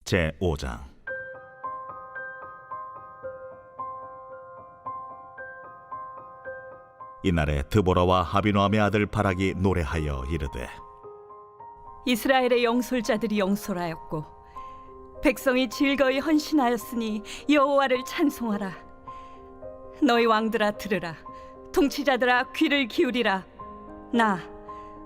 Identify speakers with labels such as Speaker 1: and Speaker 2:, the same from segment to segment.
Speaker 1: 제5장. 이날에 드보라와 아비노함의 아들 바락이 노래하여 이르되,
Speaker 2: 이스라엘의 영솔자들이 영솔하였고 백성이 즐거이 헌신하였으니 여호와를 찬송하라. 너희 왕들아 들으라. 통치자들아 귀를 기울이라. 나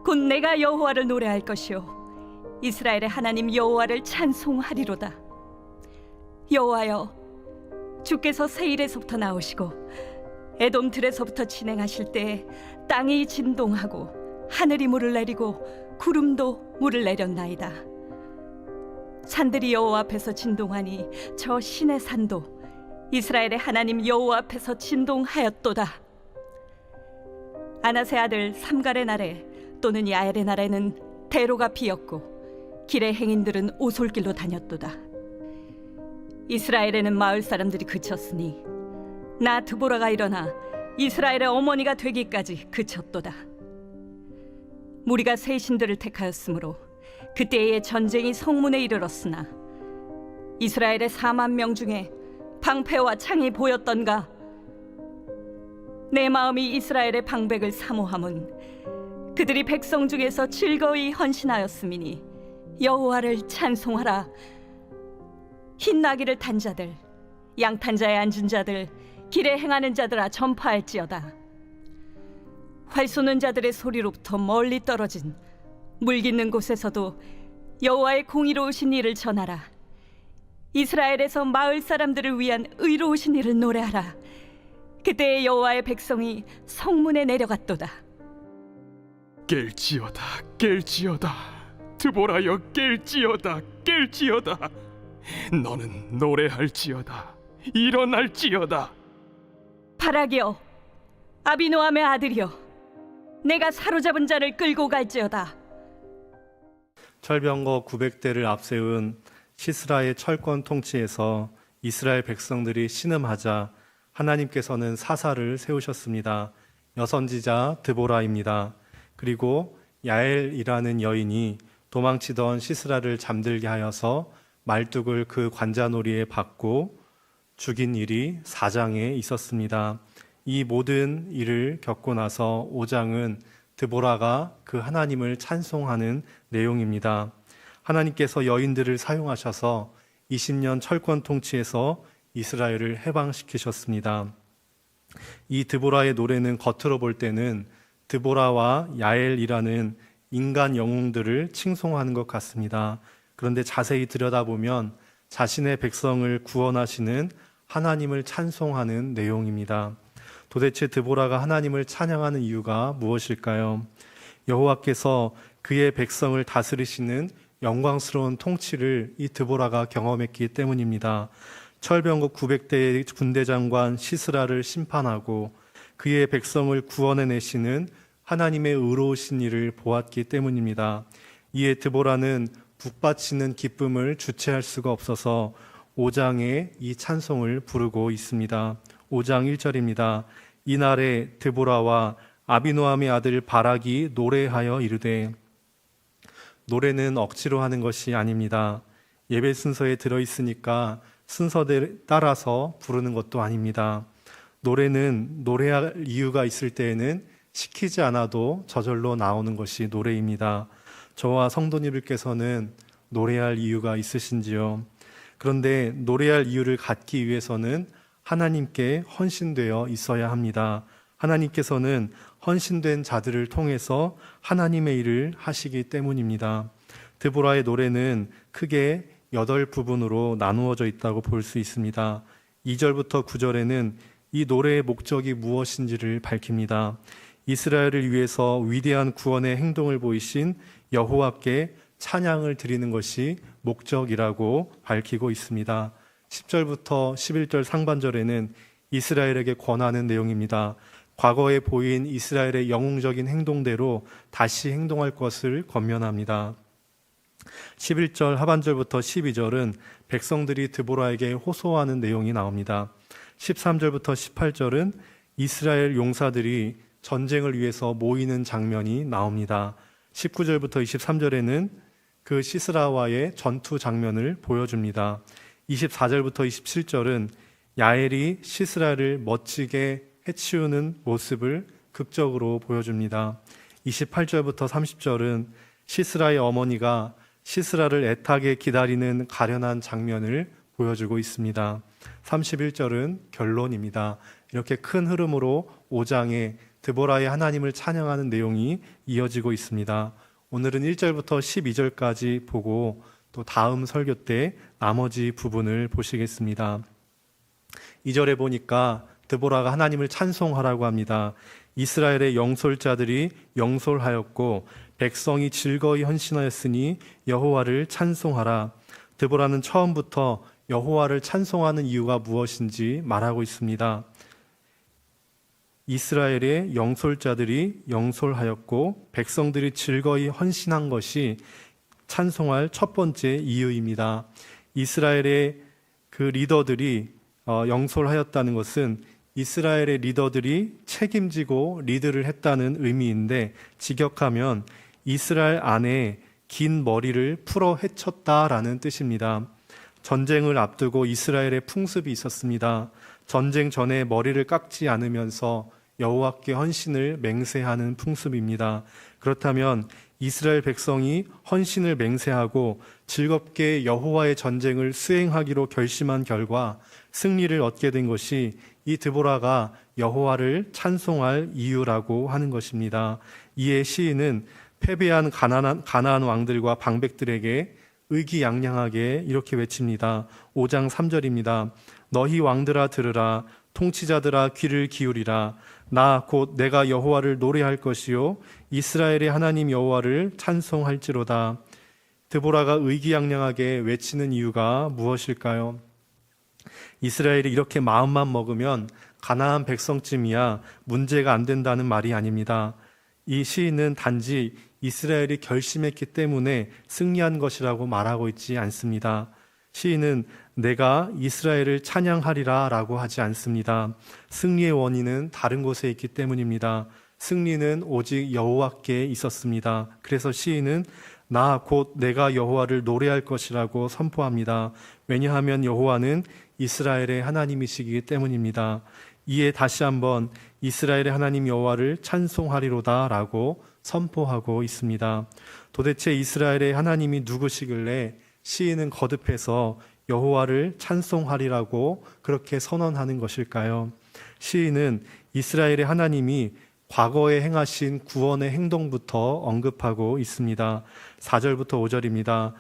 Speaker 2: 곧 내가 여호와를 노래할 것이요 이스라엘의 하나님 여호와를 찬송하리로다. 여호와여, 주께서 세일에서부터 나오시고 에돔 들에서부터 진행하실 때 땅이 진동하고 하늘이 물을 내리고 구름도 물을 내렸나이다. 산들이 여호와 앞에서 진동하니 저 신의 산도 이스라엘의 하나님 여호와 앞에서 진동하였도다. 아나세 아들 삼갈의 날에 또는 야엘의 날에는 대로가 비었고 길의 행인들은 오솔길로 다녔도다. 이스라엘에는 마을 사람들이 그쳤으니 나 드보라가 일어나 이스라엘의 어머니가 되기까지 그쳤도다. 무리가 새 신들을 택하였으므로 그때의 전쟁이 성문에 이르렀으나 이스라엘의 4만 명 중에 방패와 창이 보였던가? 내 마음이 이스라엘의 방백을 사모함은 그들이 백성 중에서 즐거이 헌신하였음이니 여호와를 찬송하라. 흰 나귀를 탄 자들, 양탄 자에 앉은 자들, 길에 행하는 자들아 전파할지어다. 활 쏘는 자들의 소리로부터 멀리 떨어진 물 깃는 곳에서도 여호와의 공의로우신 일을 전하라. 이스라엘에서 마을 사람들을 위한 의로우신 일을 노래하라. 그때의 여호와의 백성이 성문에 내려갔도다.
Speaker 3: 깰지어다, 깰지어다. 드보라여, 깰지어다, 깰지어다. 너는 노래할지어다, 일어날지어다.
Speaker 2: 바락이여, 아비노함의 아들이여, 내가 사로잡은 자를 끌고 갈지어다.
Speaker 4: 철병거 900대를 앞세운 시스라의 철권 통치에서 이스라엘 백성들이 신음하자 하나님께서는 사사를 세우셨습니다. 여선지자 드보라입니다. 그리고 야엘이라는 여인이 도망치던 시스라를 잠들게 하여서 말뚝을 그 관자놀이에 받고 죽인 일이 4장에 있었습니다. 이 모든 일을 겪고 나서 5장은 드보라가 그 하나님을 찬송하는 내용입니다. 하나님께서 여인들을 사용하셔서 20년 철권 통치에서 이스라엘을 해방시키셨습니다. 이 드보라의 노래는 겉으로 볼 때는 드보라와 야엘이라는 인간 영웅들을 칭송하는 것 같습니다. 그런데 자세히 들여다보면 자신의 백성을 구원하시는 하나님을 찬송하는 내용입니다. 도대체 드보라가 하나님을 찬양하는 이유가 무엇일까요? 여호와께서 그의 백성을 다스리시는 영광스러운 통치를 이 드보라가 경험했기 때문입니다. 철병거 900대의 군대장관 시스라를 심판하고 그의 백성을 구원해내시는 하나님의 의로우신 일을 보았기 때문입니다. 이에 드보라는 북받치는 기쁨을 주체할 수가 없어서 5장에 이 찬송을 부르고 있습니다. 5장 1절입니다. 이날에 드보라와 아비노함의 아들 바락이 노래하여 이르되. 노래는 억지로 하는 것이 아닙니다. 예배 순서에 들어있으니까 순서에 따라서 부르는 것도 아닙니다. 노래는 노래할 이유가 있을 때에는 시키지 않아도 저절로 나오는 것이 노래입니다. 저와 성도님들께서는 노래할 이유가 있으신지요? 그런데 노래할 이유를 갖기 위해서는 하나님께 헌신되어 있어야 합니다. 하나님께서는 헌신된 자들을 통해서 하나님의 일을 하시기 때문입니다. 드보라의 노래는 크게 8부분으로 나누어져 있다고 볼 수 있습니다. 2절부터 9절에는 이 노래의 목적이 무엇인지를 밝힙니다. 이스라엘을 위해서 위대한 구원의 행동을 보이신 여호와께 찬양을 드리는 것이 목적이라고 밝히고 있습니다. 10절부터 11절 상반절에는 이스라엘에게 권하는 내용입니다. 과거에 보인 이스라엘의 영웅적인 행동대로 다시 행동할 것을 권면합니다. 11절 하반절부터 12절은 백성들이 드보라에게 호소하는 내용이 나옵니다. 13절부터 18절은 이스라엘 용사들이 전쟁을 위해서 모이는 장면이 나옵니다. 19절부터 23절에는 그 시스라와의 전투 장면을 보여줍니다. 24절부터 27절은 야엘이 시스라를 멋지게 해치우는 모습을 극적으로 보여줍니다. 28절부터 30절은 시스라의 어머니가 시스라를 애타게 기다리는 가련한 장면을 보여주고 있습니다. 31절은 결론입니다. 이렇게 큰 흐름으로 5장에 드보라의 하나님을 찬양하는 내용이 이어지고 있습니다. 오늘은 1절부터 12절까지 보고 또 다음 설교 때 나머지 부분을 보시겠습니다. 2절에 보니까 드보라가 하나님을 찬송하라고 합니다. 이스라엘의 영솔자들이 영솔하였고 백성이 즐거이 헌신하였으니 여호와를 찬송하라. 드보라는 처음부터 여호와를 찬송하는 이유가 무엇인지 말하고 있습니다. 이스라엘의 영솔자들이 영솔하였고 백성들이 즐거이 헌신한 것이 찬송할 첫 번째 이유입니다. 이스라엘의 그 리더들이 영솔하였다는 것은 이스라엘의 리더들이 책임지고 리드를 했다는 의미인데, 직역하면 이스라엘 안에 긴 머리를 풀어 헤쳤다라는 뜻입니다. 전쟁을 앞두고 이스라엘의 풍습이 있었습니다. 전쟁 전에 머리를 깎지 않으면서 여호와께 헌신을 맹세하는 풍습입니다. 그렇다면 이스라엘 백성이 헌신을 맹세하고 즐겁게 여호와의 전쟁을 수행하기로 결심한 결과 승리를 얻게 된 것이 이 드보라가 여호와를 찬송할 이유라고 하는 것입니다. 이에 시인은 패배한 가나안 왕들과 방백들에게 의기양양하게 이렇게 외칩니다. 5장 3절입니다. 너희 왕들아 들으라, 통치자들아 귀를 기울이라. 나 곧 내가 여호와를 노래할 것이요 이스라엘의 하나님 여호와를 찬송할지로다. 드보라가 의기양양하게 외치는 이유가 무엇일까요? 이스라엘이 이렇게 마음만 먹으면 가나안 백성쯤이야 문제가 안 된다는 말이 아닙니다. 이 시인은 단지 이스라엘이 결심했기 때문에 승리한 것이라고 말하고 있지 않습니다. 시인은 내가 이스라엘을 찬양하리라 라고 하지 않습니다. 승리의 원인은 다른 곳에 있기 때문입니다. 승리는 오직 여호와께 있었습니다. 그래서 시인은 나 곧 내가 여호와를 노래할 것이라고 선포합니다. 왜냐하면 여호와는 이스라엘의 하나님이시기 때문입니다. 이에 다시 한번 이스라엘의 하나님 여호와를 찬송하리로다 라고 선포하고 있습니다. 도대체 이스라엘의 하나님이 누구시길래 시인은 거듭해서 여호와를 찬송하리라고 그렇게 선언하는 것일까요? 시인은 이스라엘의 하나님이 과거에 행하신 구원의 행동부터 언급하고 있습니다. 4절부터 5절입니다.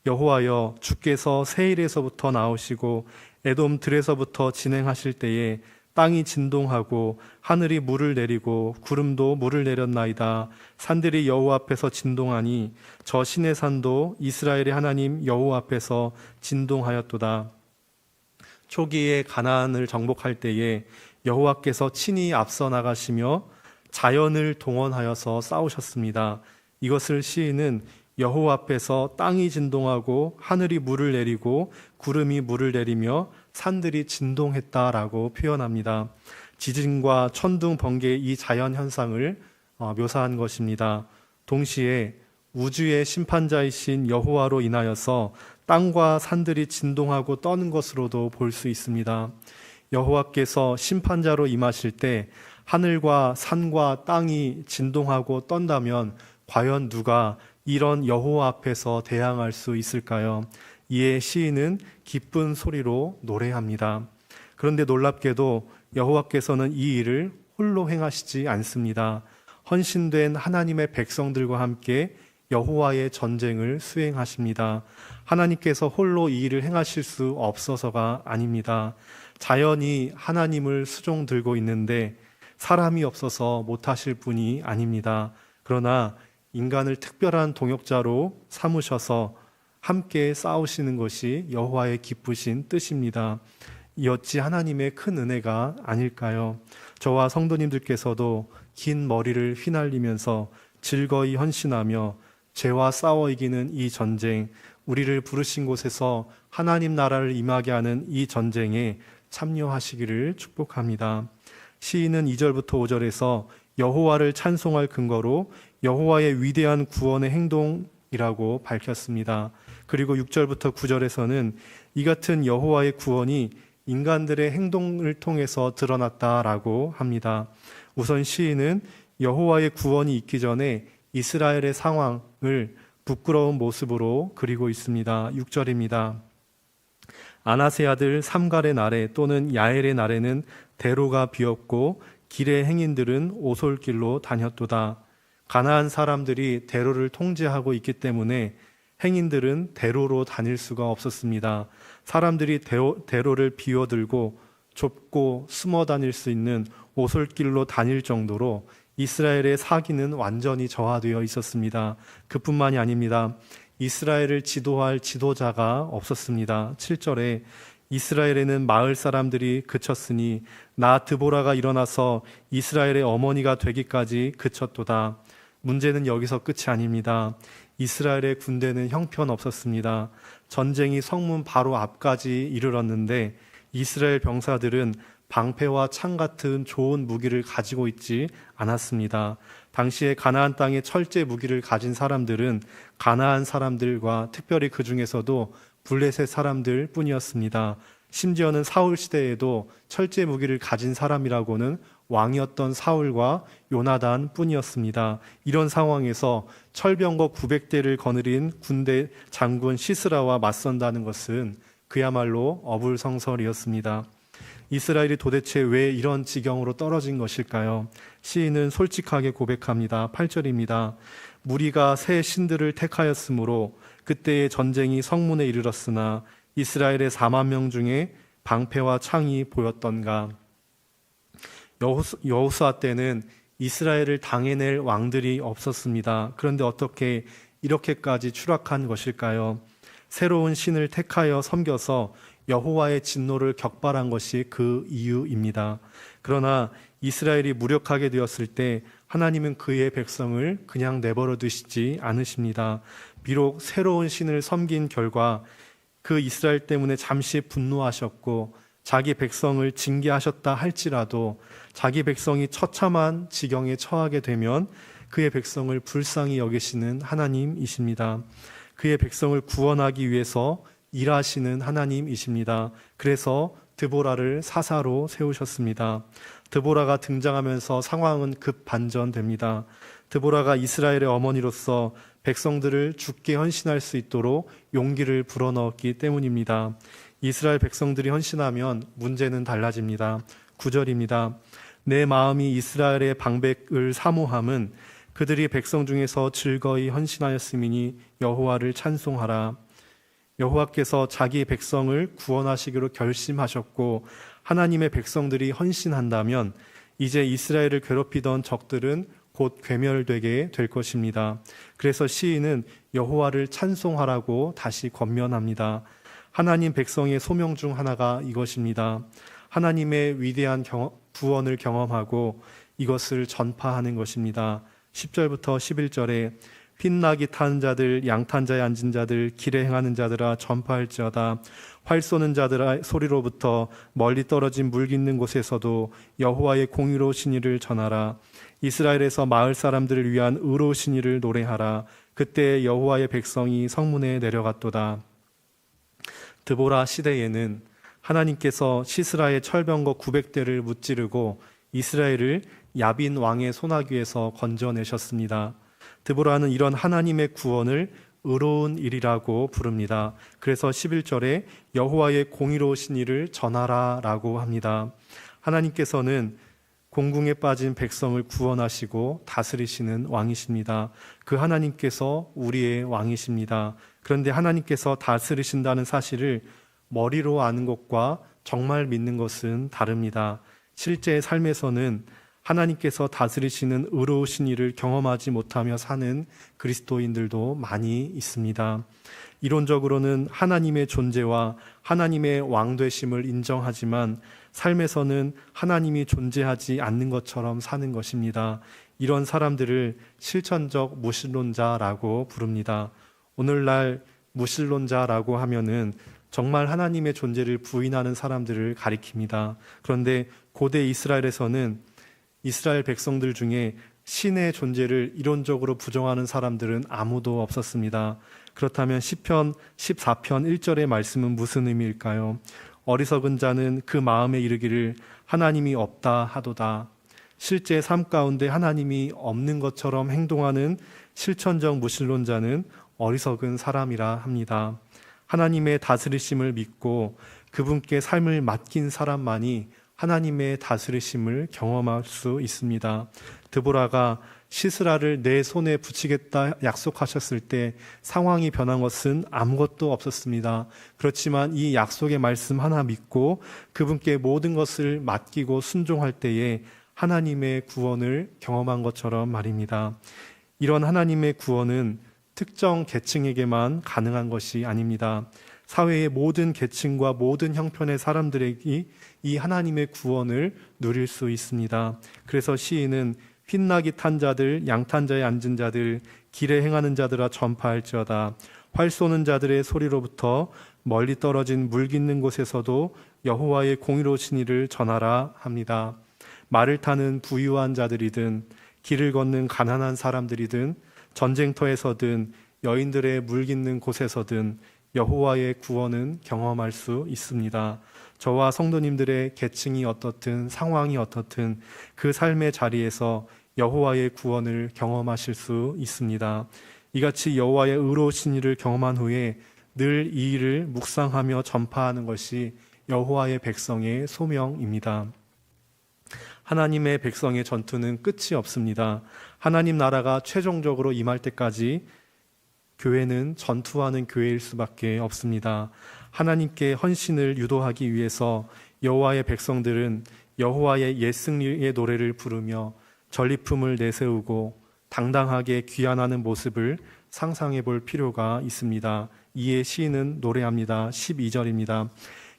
Speaker 4: 여호와여 주께서 세일에서부터 나오시고 에돔 들에서부터 진행하실 때에 땅이 진동하고 하늘이 물을 내리고 구름도 물을 내렸나이다. 산들이 여호와 앞에서 진동하니 저 신의 산도 이스라엘의 하나님 여호와 앞에서 진동하였도다. 초기에 가나안을 정복할 때에 여호와께서 친히 앞서 나가시며 자연을 동원하여서 싸우셨습니다. 이것을 시인은 여호와 앞에서 땅이 진동하고 하늘이 물을 내리고 구름이 물을 내리며 산들이 진동했다라고 표현합니다. 지진과 천둥, 번개 이 자연 현상을 묘사한 것입니다. 동시에 우주의 심판자이신 여호와로 인하여서 땅과 산들이 진동하고 떠는 것으로도 볼 수 있습니다. 여호와께서 심판자로 임하실 때 하늘과 산과 땅이 진동하고 떤다면 과연 누가 이런 여호와 앞에서 대항할 수 있을까요? 이에 시인은 기쁜 소리로 노래합니다. 그런데 놀랍게도 여호와께서는 이 일을 홀로 행하시지 않습니다. 헌신된 하나님의 백성들과 함께 여호와의 전쟁을 수행하십니다. 하나님께서 홀로 이 일을 행하실 수 없어서가 아닙니다. 자연이 하나님을 수종 들고 있는데 사람이 없어서 못하실 분이 아닙니다. 그러나 인간을 특별한 동역자로 삼으셔서 함께 싸우시는 것이 여호와의 기쁘신 뜻입니다. 이 어찌 하나님의 큰 은혜가 아닐까요? 저와 성도님들께서도 긴 머리를 휘날리면서 즐거이 헌신하며 죄와 싸워 이기는 이 전쟁, 우리를 부르신 곳에서 하나님 나라를 임하게 하는 이 전쟁에 참여하시기를 축복합니다. 시인은 2절부터 5절에서 여호와를 찬송할 근거로 여호와의 위대한 구원의 행동 왕이라고 밝혔습니다. 그리고 6절부터 9절에서는 이 같은 여호와의 구원이 인간들의 행동을 통해서 드러났다라고 합니다. 우선 시인은 여호와의 구원이 있기 전에 이스라엘의 상황을 부끄러운 모습으로 그리고 있습니다. 6절입니다. 아나세 아들 삼갈의 날에 또는 야엘의 날에는 대로가 비었고 길의 행인들은 오솔길로 다녔도다. 가나안 사람들이 대로를 통제하고 있기 때문에 행인들은 대로로 다닐 수가 없었습니다. 사람들이 대로를 비워들고 좁고 숨어 다닐 수 있는 오솔길로 다닐 정도로 이스라엘의 사기는 완전히 저하되어 있었습니다. 그뿐만이 아닙니다. 이스라엘을 지도할 지도자가 없었습니다. 7절에 이스라엘에는 마을 사람들이 그쳤으니 나 드보라가 일어나서 이스라엘의 어머니가 되기까지 그쳤도다. 문제는 여기서 끝이 아닙니다. 이스라엘의 군대는 형편없었습니다. 전쟁이 성문 바로 앞까지 이르렀는데 이스라엘 병사들은 방패와 창 같은 좋은 무기를 가지고 있지 않았습니다. 당시에 가나안 땅에 철제 무기를 가진 사람들은 가나안 사람들과 특별히 그 중에서도 블레셋 사람들 뿐이었습니다. 심지어는 사울 시대에도 철제 무기를 가진 사람이라고는 왕이었던 사울과 요나단 뿐이었습니다. 이런 상황에서 철병거 900대를 거느린 군대 장군 시스라와 맞선다는 것은 그야말로 어불성설이었습니다. 이스라엘이 도대체 왜 이런 지경으로 떨어진 것일까요? 시인은 솔직하게 고백합니다. 8절입니다. 무리가 새 신들을 택하였으므로 그때의 전쟁이 성문에 이르렀으나 이스라엘의 4만 명 중에 방패와 창이 보였던가. 여호수아 때는 이스라엘을 당해낼 왕들이 없었습니다. 그런데 어떻게 이렇게까지 추락한 것일까요? 새로운 신을 택하여 섬겨서 여호와의 진노를 격발한 것이 그 이유입니다. 그러나 이스라엘이 무력하게 되었을 때 하나님은 그의 백성을 그냥 내버려 두시지 않으십니다. 비록 새로운 신을 섬긴 결과 그 이스라엘 때문에 잠시 분노하셨고 자기 백성을 징계하셨다 할지라도 자기 백성이 처참한 지경에 처하게 되면 그의 백성을 불쌍히 여기시는 하나님이십니다. 그의 백성을 구원하기 위해서 일하시는 하나님이십니다. 그래서 드보라를 사사로 세우셨습니다. 드보라가 등장하면서 상황은 급반전됩니다. 드보라가 이스라엘의 어머니로서 백성들을 죽게 헌신할 수 있도록 용기를 불어넣었기 때문입니다. 이스라엘 백성들이 헌신하면 문제는 달라집니다. 9절입니다. 내 마음이 이스라엘의 방백을 사모함은 그들이 백성 중에서 즐거이 헌신하였음이니 여호와를 찬송하라. 여호와께서 자기 백성을 구원하시기로 결심하셨고 하나님의 백성들이 헌신한다면 이제 이스라엘을 괴롭히던 적들은 곧 괴멸되게 될 것입니다. 그래서 시인은 여호와를 찬송하라고 다시 권면합니다. 하나님 백성의 소명 중 하나가 이것입니다. 하나님의 위대한 구원을 경험하고 이것을 전파하는 것입니다. 10절부터 11절에 핀나기 타는 자들, 양탄 자에 앉은 자들, 길에 행하는 자들아 전파할지어다. 활 쏘는 자들아 소리로부터 멀리 떨어진 물 깃는 곳에서도 여호와의 공의로우신 일을 전하라. 이스라엘에서 마을 사람들을 위한 의로우신 일을 노래하라. 그때 여호와의 백성이 성문에 내려갔도다. 드보라 시대에는 하나님께서 시스라의 철병거 900대를 무찌르고 이스라엘을 야빈 왕의 손아귀에서 건져내셨습니다. 드보라는 이런 하나님의 구원을 의로운 일이라고 부릅니다. 그래서 11절에 여호와의 공의로우신 일을 전하라 라고 합니다. 하나님께서는 공궁에 빠진 백성을 구원하시고 다스리시는 왕이십니다. 그 하나님께서 우리의 왕이십니다. 그런데 하나님께서 다스리신다는 사실을 머리로 아는 것과 정말 믿는 것은 다릅니다. 실제 삶에서는 하나님께서 다스리시는 의로우신 일을 경험하지 못하며 사는 그리스도인들도 많이 있습니다. 이론적으로는 하나님의 존재와 하나님의 왕되심을 인정하지만 삶에서는 하나님이 존재하지 않는 것처럼 사는 것입니다. 이런 사람들을 실천적 무신론자라고 부릅니다. 오늘날 무신론자라고 하면은 정말 하나님의 존재를 부인하는 사람들을 가리킵니다. 그런데 고대 이스라엘에서는 이스라엘 백성들 중에 신의 존재를 이론적으로 부정하는 사람들은 아무도 없었습니다. 그렇다면 시편 14편 1절의 말씀은 무슨 의미일까요? 어리석은 자는 그 마음에 이르기를 하나님이 없다 하도다. 실제 삶 가운데 하나님이 없는 것처럼 행동하는 실천적 무신론자는 어리석은 사람이라 합니다. 하나님의 다스리심을 믿고 그분께 삶을 맡긴 사람만이 하나님의 다스리심을 경험할 수 있습니다. 드보라가 시스라를 내 손에 붙이겠다 약속하셨을 때 상황이 변한 것은 아무것도 없었습니다. 그렇지만 이 약속의 말씀 하나 믿고 그분께 모든 것을 맡기고 순종할 때에 하나님의 구원을 경험한 것처럼 말입니다. 이런 하나님의 구원은 특정 계층에게만 가능한 것이 아닙니다. 사회의 모든 계층과 모든 형편의 사람들에게 이 하나님의 구원을 누릴 수 있습니다. 그래서 시인은 휘나기 탄 자들, 양탄자에 앉은 자들, 길에 행하는 자들아 전파할지어다. 활 쏘는 자들의 소리로부터 멀리 떨어진 물 깃는 곳에서도 여호와의 공의로우신 일을 전하라 합니다. 말을 타는 부유한 자들이든 길을 걷는 가난한 사람들이든 전쟁터에서든 여인들의 물 깃는 곳에서든 여호와의 구원은 경험할 수 있습니다. 저와 성도님들의 계층이 어떻든 상황이 어떻든 그 삶의 자리에서 여호와의 구원을 경험하실 수 있습니다. 이같이 여호와의 의로우신 일을 경험한 후에 늘 이 일을 묵상하며 전파하는 것이 여호와의 백성의 소명입니다. 하나님의 백성의 전투는 끝이 없습니다. 하나님 나라가 최종적으로 임할 때까지 교회는 전투하는 교회일 수밖에 없습니다. 하나님께 헌신을 유도하기 위해서 여호와의 백성들은 여호와의 옛 승리의 노래를 부르며 전리품을 내세우고 당당하게 귀환하는 모습을 상상해 볼 필요가 있습니다. 이에 시인은 노래합니다. 12절입니다.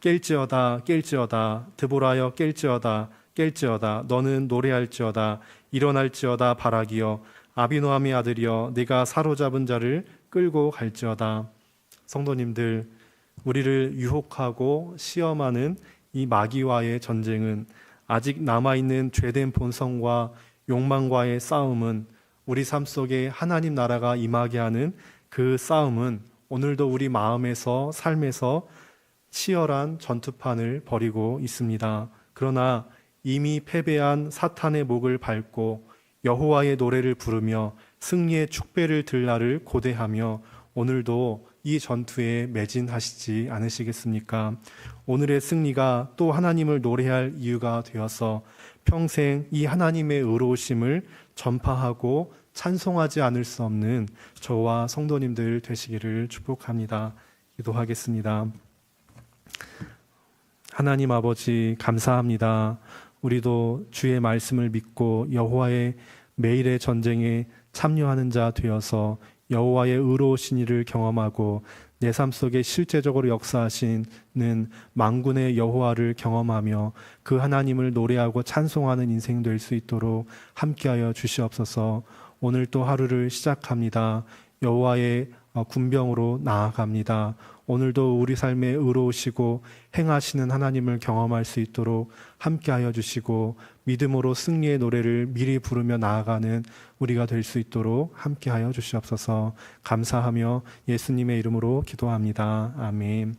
Speaker 4: 깰지어다 깰지어다 드보라여 깰지어다 깰지어다 너는 노래할지어다 일어날지어다 바라기여 아비노함의 아들이여 내가 사로잡은 자를 끌고 갈지어다. 성도님들, 우리를 유혹하고 시험하는 이 마귀와의 전쟁은 아직 남아있는 죄된 본성과 욕망과의 싸움은 우리 삶 속에 하나님 나라가 임하게 하는 그 싸움은 오늘도 우리 마음에서 삶에서 치열한 전투판을 벌이고 있습니다. 그러나 이미 패배한 사탄의 목을 밟고 여호와의 노래를 부르며 승리의 축배를 들 날을 고대하며 오늘도 이 전투에 매진하시지 않으시겠습니까? 오늘의 승리가 또 하나님을 노래할 이유가 되어서 평생 이 하나님의 의로우심을 전파하고 찬송하지 않을 수 없는 저와 성도님들 되시기를 축복합니다. 기도하겠습니다. 하나님 아버지 감사합니다. 우리도 주의 말씀을 믿고 여호와의 매일의 전쟁에 참여하는 자 되어서 여호와의 의로우신 일을 경험하고 내 삶 속에 실제적으로 역사하시는 만군의 여호와를 경험하며 그 하나님을 노래하고 찬송하는 인생 될 수 있도록 함께하여 주시옵소서. 오늘 또 하루를 시작합니다. 여호와의 군병으로 나아갑니다. 오늘도 우리 삶에 의로우시고 행하시는 하나님을 경험할 수 있도록 함께하여 주시고 믿음으로 승리의 노래를 미리 부르며 나아가는 우리가 될 수 있도록 함께하여 주시옵소서. 감사하며 예수님의 이름으로 기도합니다. 아멘.